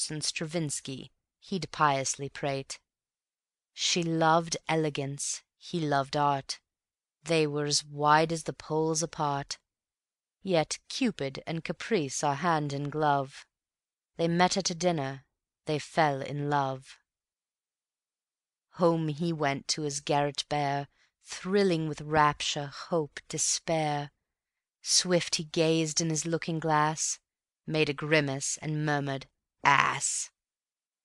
and Stravinsky he'd piously prate. She loved elegance, he loved art, they were as wide as the poles apart. Yet Cupid and Caprice are hand in glove, they met at a dinner, they fell in love. Home he went to his garret bare, thrilling with rapture, hope, despair. Swift he gazed in his looking glass, made a grimace and murmured "Ass!"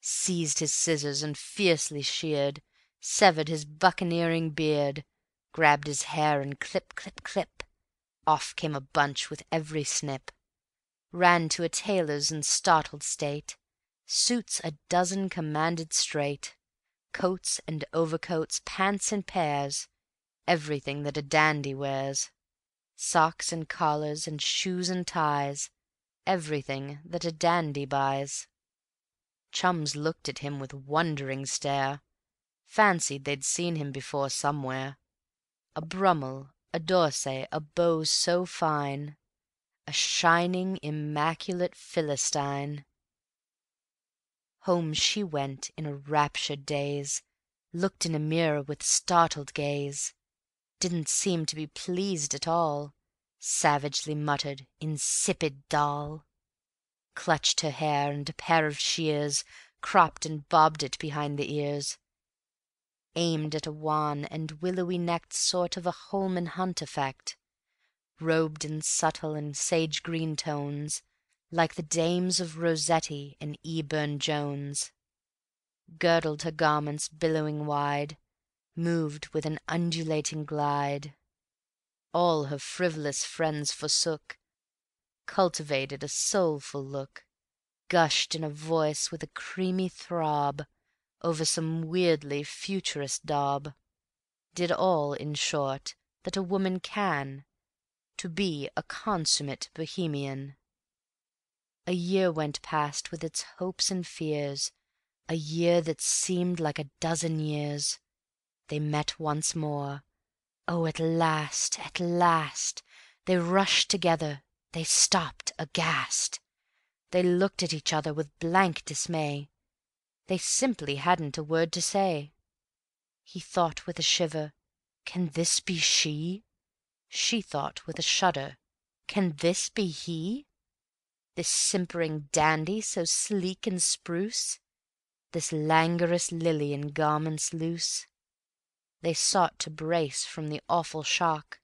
Seized his scissors and fiercely sheared, severed his buccaneering beard, grabbed his hair and clip, clip, clip, off came a bunch with every snip. Ran to a tailor's in startled state, suits a dozen commanded straight, coats and overcoats, pants in pairs, everything that a dandy wears, socks and collars and shoes and ties, everything that a dandy buys. Chums looked at him with wondering stare, fancied they'd seen him before somewhere. A Brummel, a D'Orsay, a beau so fine, a shining, immaculate Philistine. Home she went in a raptured daze, looked in a mirror with startled gaze, didn't seem to be pleased at all, savagely muttered, "Insipid doll!" Clutched her hair and a pair of shears, cropped and bobbed it behind the ears, aimed at a wan and willowy-necked sort of a Holman Hunt effect, robed in subtle and sage-green tones, like the dames of Rossetti and E. Burne-Jones. Girdled her garments billowing wide, moved with an undulating glide. All her frivolous friends forsook, cultivated a soulful look, gushed in a voice with a creamy throb over some weirdly futurist daub, did all, in short, that a woman can, to be a consummate Bohemian. A year went past with its hopes and fears, a year that seemed like a dozen years. They met once more. Oh, at last, at last! They rushed together, they stopped aghast. They looked at each other with blank dismay. They simply hadn't a word to say. He thought with a shiver, "Can this be she?" She thought with a shudder, "Can this be he?" This simpering dandy so sleek and spruce, this languorous lily in garments loose. They sought to brace from the awful shock.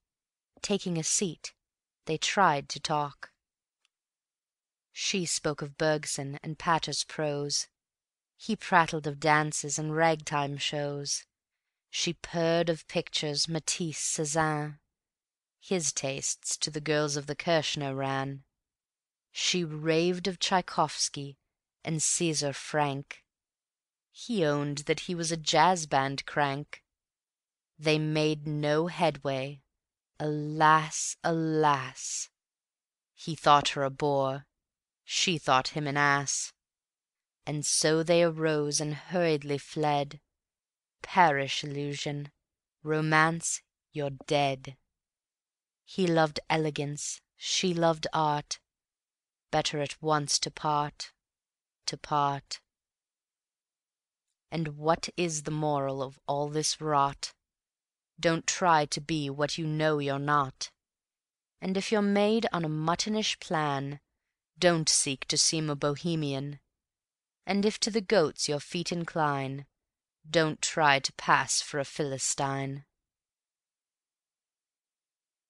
Taking a seat, they tried to talk. She spoke of Bergson and Pater's prose, he prattled of dances and ragtime shows. She purred of pictures, Matisse, Cézanne. His tastes to the girls of the Kirchner ran. She raved of Tchaikovsky and César Franck. He owned that he was a jazz band crank. They made no headway. Alas, alas! He thought her a bore, she thought him an ass. And so they arose and hurriedly fled. Perish illusion, romance, you're dead. He loved elegance, she loved art. Better at once to part, to part. And what is the moral of all this rot? Don't try to be what you know you're not. And if you're made on a muttonish plan, don't seek to seem a Bohemian. And if to the goats your feet incline, don't try to pass for a Philistine.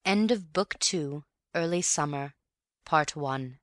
End of Book 2, Early Summer, Part 1.